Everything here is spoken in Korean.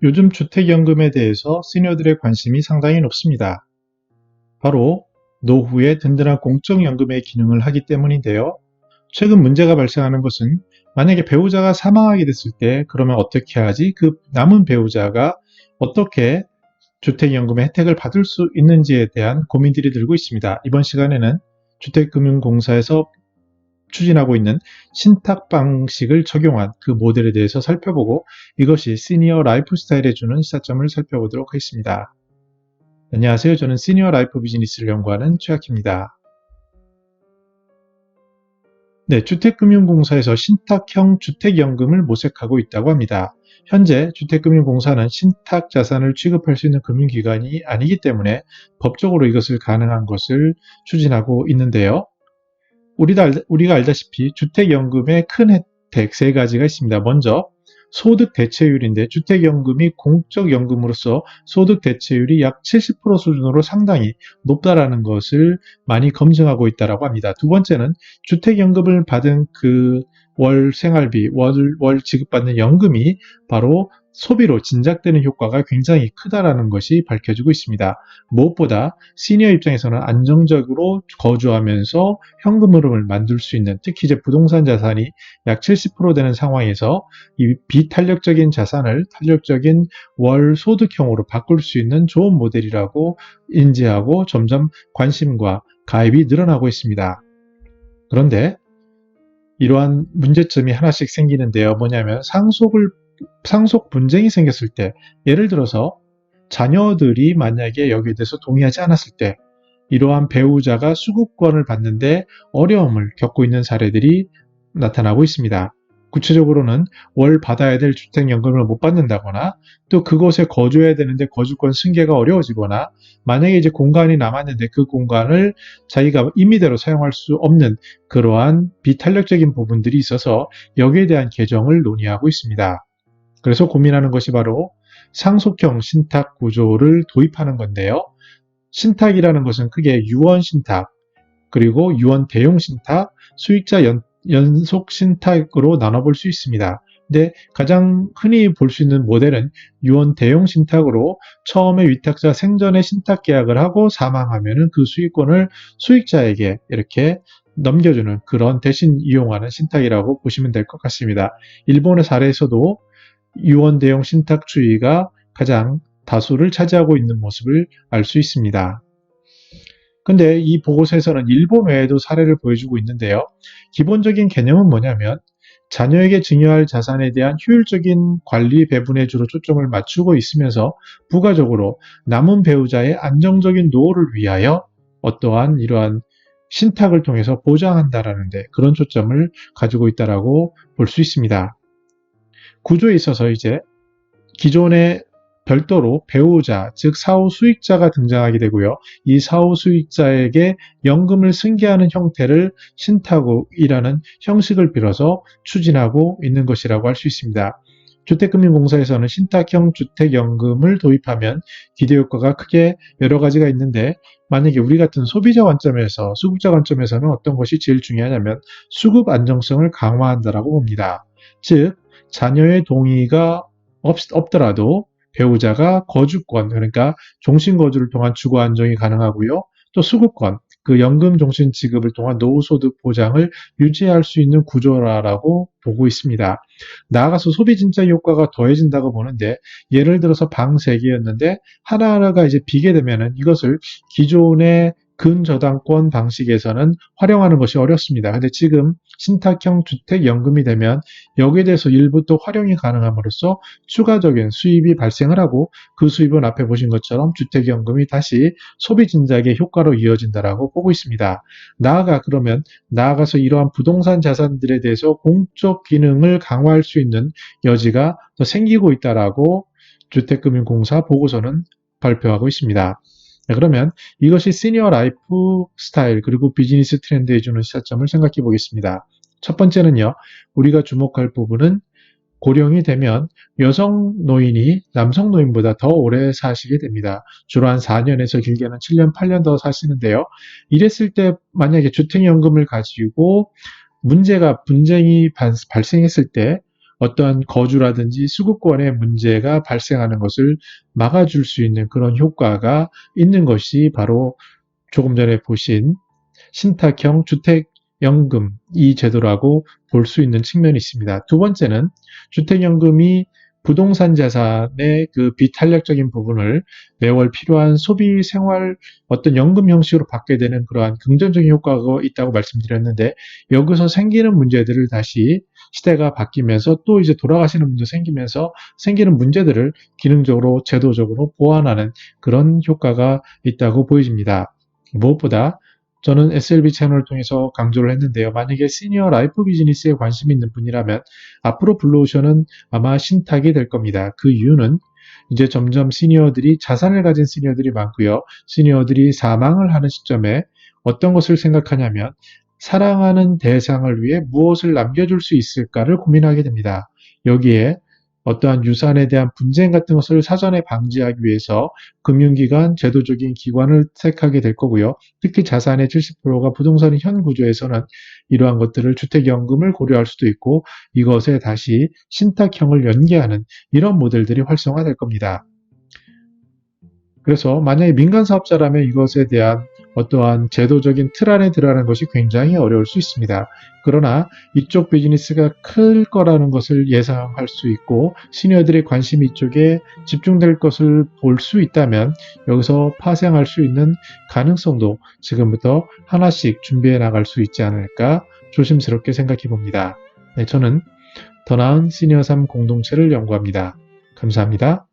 요즘 주택연금에 대해서 시니어들의 관심이 상당히 높습니다. 바로 노후에 든든한 공적연금의 기능을 하기 때문인데요. 최근 문제가 발생하는 것은 만약에 배우자가 사망하게 됐을 때 그러면 어떻게 하지? 그 남은 배우자가 어떻게 주택연금의 혜택을 받을 수 있는지에 대한 고민들이 들고 있습니다. 이번 시간에는 주택금융공사에서 추진하고 있는 신탁 방식을 적용한 그 모델에 대해서 살펴보고 이것이 시니어 라이프 스타일에 주는 시사점을 살펴보도록 하겠습니다. 안녕하세요. 저는 시니어 라이프 비즈니스를 연구하는 최학희입니다. 네, 주택금융공사에서 신탁형 주택연금을 모색하고 있다고 합니다. 현재 주택금융공사는 신탁 자산을 취급할 수 있는 금융기관이 아니기 때문에 법적으로 이것을 가능한 것을 추진하고 있는데요. 우리가 알다시피 주택연금의 큰 혜택 세 가지가 있습니다. 먼저 소득 대체율인데 주택연금이 공적연금으로서 소득 대체율이 약 70% 수준으로 상당히 높다라는 것을 많이 검증하고 있다고 합니다. 두 번째는 주택연금을 받은 그 월 생활비, 월 지급받는 연금이 바로 소비로 진작되는 효과가 굉장히 크다라는 것이 밝혀지고 있습니다. 무엇보다 시니어 입장에서는 안정적으로 거주하면서 현금 흐름을 만들 수 있는, 특히 이제 부동산 자산이 약 70% 되는 상황에서 이 비탄력적인 자산을 탄력적인 월 소득형으로 바꿀 수 있는 좋은 모델이라고 인지하고 점점 관심과 가입이 늘어나고 있습니다. 그런데 이러한 문제점이 하나씩 생기는데요. 뭐냐면 상속 분쟁이 생겼을 때, 예를 들어서 자녀들이 만약에 여기에 대해서 동의하지 않았을 때 이러한 배우자가 수급권을 받는데 어려움을 겪고 있는 사례들이 나타나고 있습니다. 구체적으로는 월 받아야 될 주택연금을 못 받는다거나 또 그곳에 거주해야 되는데 거주권 승계가 어려워지거나 만약에 이제 공간이 남았는데 그 공간을 자기가 임의대로 사용할 수 없는 그러한 비탄력적인 부분들이 있어서 여기에 대한 개정을 논의하고 있습니다. 그래서 고민하는 것이 바로 상속형 신탁 구조를 도입하는 건데요. 신탁이라는 것은 크게 유언 신탁, 그리고 유언 대용 신탁, 수익자 연속 신탁으로 나눠볼 수 있습니다. 근데 가장 흔히 볼 수 있는 모델은 유언 대용 신탁으로 처음에 위탁자 생전에 신탁 계약을 하고 사망하면은 그 수익권을 수익자에게 이렇게 넘겨주는 그런 대신 이용하는 신탁이라고 보시면 될 것 같습니다. 일본의 사례에서도 유언 대용 신탁주의가 가장 다수를 차지하고 있는 모습을 알 수 있습니다. 근데 이 보고서에서는 일본 외에도 사례를 보여주고 있는데요. 기본적인 개념은 뭐냐면 자녀에게 증여할 자산에 대한 효율적인 관리 배분에 주로 초점을 맞추고 있으면서 부가적으로 남은 배우자의 안정적인 노후를 위하여 어떠한 이러한 신탁을 통해서 보장한다라는 데 그런 초점을 가지고 있다라고 볼 수 있습니다. 구조에 있어서 이제 기존의 별도로 배우자, 즉 사후 수익자가 등장하게 되고요. 이 사후 수익자에게 연금을 승계하는 형태를 신탁이라는 형식을 빌어서 추진하고 있는 것이라고 할 수 있습니다. 주택금융공사에서는 신탁형 주택연금을 도입하면 기대효과가 크게 여러 가지가 있는데 만약에 우리 같은 소비자 관점에서, 수급자 관점에서는 어떤 것이 제일 중요하냐면 수급 안정성을 강화한다라고 봅니다. 즉 자녀의 동의가 없더라도 배우자가 거주권, 그러니까 종신거주를 통한 주거 안정이 가능하고요. 또 수급권, 그 연금 종신 지급을 통한 노후소득 보장을 유지할 수 있는 구조라고 보고 있습니다. 나아가서 소비 진짜 효과가 더해진다고 보는데 예를 들어서 방 3개였는데 하나하나가 이제 비게 되면은 이것을 기존의 근저당권 방식에서는 활용하는 것이 어렵습니다. 근데 지금 신탁형 주택연금이 되면 여기에 대해서 일부 또 활용이 가능함으로써 추가적인 수입이 발생을 하고 그 수입은 앞에 보신 것처럼 주택연금이 다시 소비 진작의 효과로 이어진다라고 보고 있습니다. 나아가서 이러한 부동산 자산들에 대해서 공적 기능을 강화할 수 있는 여지가 더 생기고 있다라고 주택금융공사 보고서는 발표하고 있습니다. 그러면 이것이 시니어 라이프 스타일 그리고 비즈니스 트렌드에 주는 시사점을 생각해 보겠습니다. 첫 번째는요. 우리가 주목할 부분은 고령이 되면 여성 노인이 남성 노인보다 더 오래 사시게 됩니다. 주로 한 4년에서 길게는 7년, 8년 더 사시는데요. 이랬을 때 만약에 주택연금을 가지고 분쟁이 발생했을 때 어떠한 거주라든지 수급권의 문제가 발생하는 것을 막아줄 수 있는 그런 효과가 있는 것이 바로 조금 전에 보신 신탁형 주택연금 이 제도라고 볼 수 있는 측면이 있습니다. 두 번째는 주택연금이 부동산 자산의 그 비탄력적인 부분을 매월 필요한 소비 생활 어떤 연금 형식으로 받게 되는 그러한 긍정적인 효과가 있다고 말씀드렸는데 여기서 생기는 문제들을 다시 시대가 바뀌면서 또 이제 돌아가시는 분도 생기면서 생기는 문제들을 기능적으로 제도적으로 보완하는 그런 효과가 있다고 보여집니다. 무엇보다 저는 SLB 채널을 통해서 강조를 했는데요. 만약에 시니어 라이프 비즈니스에 관심이 있는 분이라면 앞으로 블루오션은 아마 신탁이 될 겁니다. 그 이유는 이제 점점 시니어들이 자산을 가진 시니어들이 많고요. 시니어들이 사망을 하는 시점에 어떤 것을 생각하냐면 사랑하는 대상을 위해 무엇을 남겨줄 수 있을까를 고민하게 됩니다. 여기에 어떠한 유산에 대한 분쟁 같은 것을 사전에 방지하기 위해서 금융기관, 제도적인 기관을 택하게 될 거고요. 특히 자산의 70%가 부동산의 현 구조에서는 이러한 것들을 주택연금을 고려할 수도 있고 이것에 다시 신탁형을 연계하는 이런 모델들이 활성화될 겁니다. 그래서 만약에 민간 사업자라면 이것에 대한 어떠한 제도적인 틀 안에 들어가는 것이 굉장히 어려울 수 있습니다. 그러나 이쪽 비즈니스가 클 거라는 것을 예상할 수 있고 시니어들의 관심이 이쪽에 집중될 것을 볼 수 있다면 여기서 파생할 수 있는 가능성도 지금부터 하나씩 준비해 나갈 수 있지 않을까 조심스럽게 생각해 봅니다. 네, 저는 더 나은 시니어 삶 공동체를 연구합니다. 감사합니다.